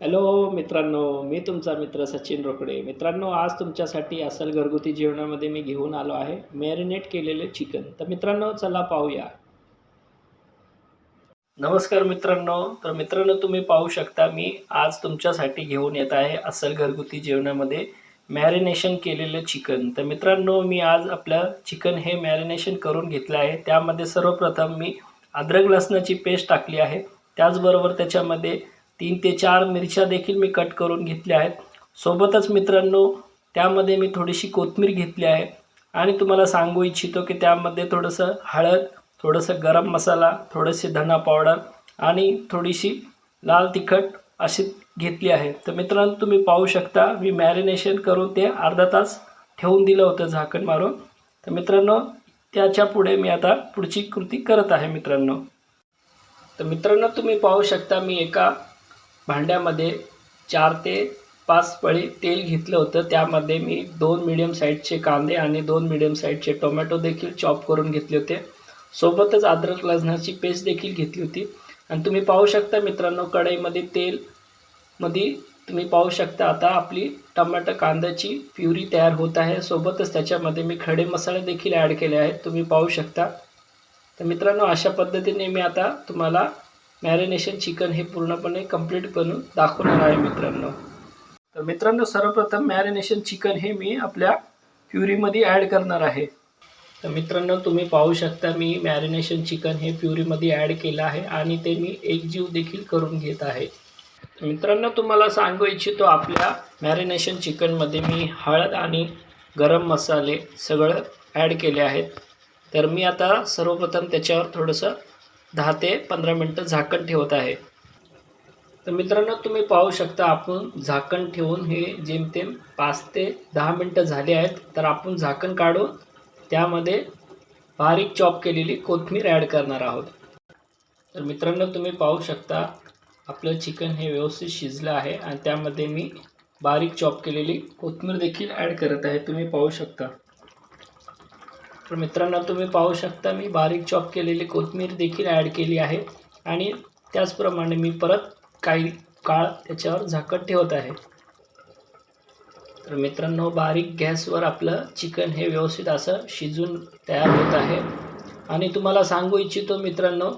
Hello मित्रांनो, मी तुमचा मित्र सचिन रोकडे. मित्रांनो, आज तुमच्यासाठी अस्सल घरगुती जेवणामध्ये मी घेऊन आलो आहे मॅरिनेट केलेले चिकन. तर मित्रांनो, चला पाहूया. नमस्कार मित्रांनो. तर मित्रांनो, तुम्ही पाहू शकता मी आज तुमच्यासाठी घेऊन येत आहे अस्सल घरगुती जेवणामध्ये मॅरिनेशन केलेलं चिकन. तर मित्रांनो, मी आज आपलं चिकन हे मॅरिनेशन करून घेतलं आहे. त्यामध्ये सर्वप्रथम मी अद्रक लसणाची पेस्ट टाकली आहे. त्याचबरोबर त्याच्यामध्ये 3 ते 4 मिरच्या देखील मी कट करून घेतल्या आहेत. सोबतच मित्रांनो, त्यामध्ये मी थोडीशी कोथिंबीर घेतली आहे आणि तुम्हाला सांगू इच्छितो की त्यामध्ये थोडंसं हळद, थोडंसं गरम मसाला, थोडेसे धना पावडर आणि थोडीशी लाल तिखट अशी घेतली आहे. तर मित्रांनो, तुम्ही पाहू शकता मी मॅरिनेशन करून ते अर्धा तास ठेवून दिलं होतं झाकण मारून. तर मित्रांनो, त्याच्या पुढे मी आता पुढची कृती करत आहे मित्रांनो. तर मित्रांनो, तुम्ही पाहू शकता मी एका भांड्यामध्ये 4 ते 5 पळी तेल घेतलं होतं. त्यामध्ये मी 2 मीडियम साईजचे कांदे आणि 2 मीडियम साईजचे टोमॅटो देखील चॉप करून घेतले होते. सोबतच अद्रक लसणाची पेस्ट देखील घेतली होती. आणि तुम्ही पाहू शकता मित्रांनो, कढईमध्ये तेलमध्ये तुम्ही पाहू शकता आता आपली टमाटर कांद्याची प्युरी तयार होत आहे. सोबतच त्याच्यामध्ये मी खडे मसाले देखील ॲड केले आहेत, तुम्ही पाहू शकता. तर मित्रांनो, अशा पद्धतीने मी आता तुम्हाला मॅरिनेशन चिकन हे पूर्णपणे कंप्लीट करून दाखवणार आहे मित्रांनो. तर मित्रांनो, सर्वप्रथम मॅरिनेशन चिकन हे मी आपल्या प्युरीमध्ये ॲड करणार आहे. तर मित्रांनो, तुम्ही पाहू शकता मी मॅरिनेशन चिकन हे प्युरीमध्ये ॲड केलं आहे आणि ते मी एकजीव देखील करून घेत आहे. तर मित्रांनो, तुम्हाला सांगू इच्छितो आपल्या मॅरिनेशन चिकनमध्ये मी हळद आणि गरम मसाले सगळं ॲड केले आहेत. तर मी आता सर्वप्रथम त्याच्यावर थोडंसं 10 ते 15 मिनटं झाकण ठेवत आहे. तर मित्रांनो, तुम्ही पाहू शकता आपण झाकण ठेवून हे जेमतेम 5 ते 10 मिनटं झाले आहेत. तर आपण झाकण काढून त्यामध्ये बारीक चॉप केलेली कोथिंबीर ॲड करणार आहोत. तर मित्रांनो, तुम्ही पाहू शकता आपलं चिकन हे व्यवस्थित शिजलं आहे आणि त्यामध्ये मी बारीक चॉप केलेली कोथिंबीर देखील ॲड करत आहे, तुम्ही पाहू शकता. तर मित्रांनो, तुम्ही पाहू शकता मी बारीक चॉप केलेली कोथिंबीर देखील ॲड केली आहे आणि त्याचप्रमाणे मी परत काही काळ त्याच्यावर झाकण ठेवत आहे. तर मित्रांनो, बारीक गॅसवर आपलं चिकन हे व्यवस्थित असं शिजून तयार होत आहे. आणि तुम्हाला सांगू इच्छितो मित्रांनो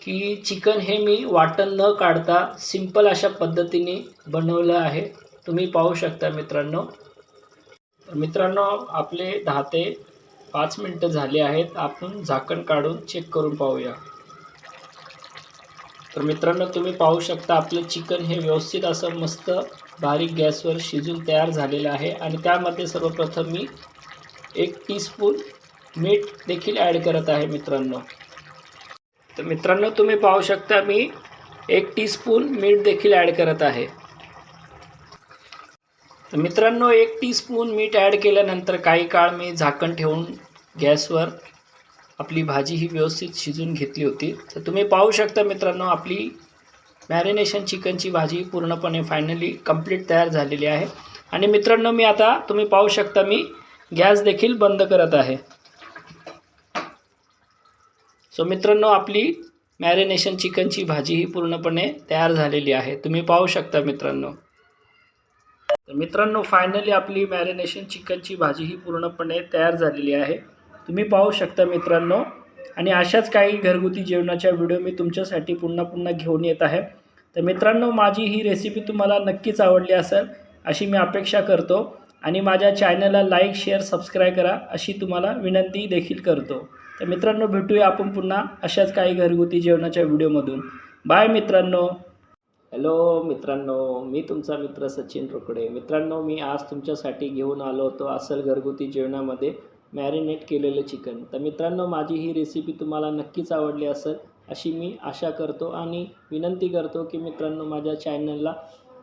की चिकन हे मी वाटण न काढता सिंपल अशा पद्धतीने बनवलं आहे, तुम्ही पाहू शकता मित्रांनो. तर मित्रांनो, आपले 10 ते 5 मिनटं झाले आहेत. आपण झाकण काढून चेक करून पाहूया. तर मित्रांनो, तुम्ही पाहू शकता आपलं चिकन हे व्यवस्थित असं मस्त बारीक गॅसवर शिजून तयार झालेलं आहे. आणि त्यामध्ये सर्वप्रथम मी 1 टीस्पून मीठ देखील ॲड करत आहे मित्रांनो. तर मित्रांनो, तुम्ही पाहू शकता मी 1 टीस्पून मीठ देखील ॲड करत आहे. तर मित्रांनो, 1 टीस्पून मीठ ॲड केल्यानंतर काही काळ मी झाकण ठेवून गॅसवर आपली भाजी ही व्यवस्थित शिजून घेतली होती. तर तुम्ही पाहू शकता मित्रांनो, आपली मॅरिनेशन चिकनची भाजी पूर्णपणे फायनली कंप्लीट तयार झालेली आहे. आणि मित्रांनो, मी आता तुम्ही पाहू शकता मी गॅस देखील बंद करत आहे. सो मित्रांनो, आपली मॅरिनेशन चिकनची भाजी ही पूर्णपणे तयार झालेली आहे, तुम्ही पाहू शकता मित्रांनो. तर मित्रांनो, फायनली आपली मॅरिनेशन चिकनची भाजी ही पूर्णपणे तयार झालेली आहे, तुम्ही पाहू शकता मित्रांनो. आणि अशाच काही घरगुती जेवणाच्या व्हिडिओ मी तुमच्यासाठी पुन्हा घेऊन येत आहे. तर मित्रांनो, माझी ही रेसिपी तुम्हाला नक्कीच आवडली असेल अशी मी अपेक्षा करतो. आणि माझ्या चॅनलला लाईक, शेअर, सबस्क्राईब करा अशी तुम्हाला विनंती देखील करतो. तर मित्रांनो, भेटूया आपण पुन्हा अशाच काही घरगुती जेवणाच्या व्हिडिओमधून. बाय मित्रांनो. हॅलो मित्रांनो, मी तुमचा मित्र सचिन रोकडे. मित्रांनो, मी आज तुमच्यासाठी घेऊन आलो होतो अस्सल घरगुती जेवणामध्ये मॅरिनेट केलेलं चिकन. तर मित्रांनो, माझी ही रेसिपी तुम्हाला नक्कीच आवडली असेल अशी मी आशा करतो आणि विनंती करतो की मित्रांनो, माझ्या चॅनलला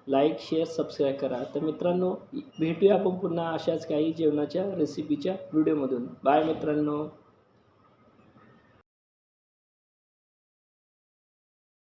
लाईक, शेअर, सबस्क्राईब करा. तर मित्रांनो, भेटूया आपण पुन्हा अशाच काही जेवणाच्या रेसिपीच्या व्हिडिओमधून. बाय मित्रांनो.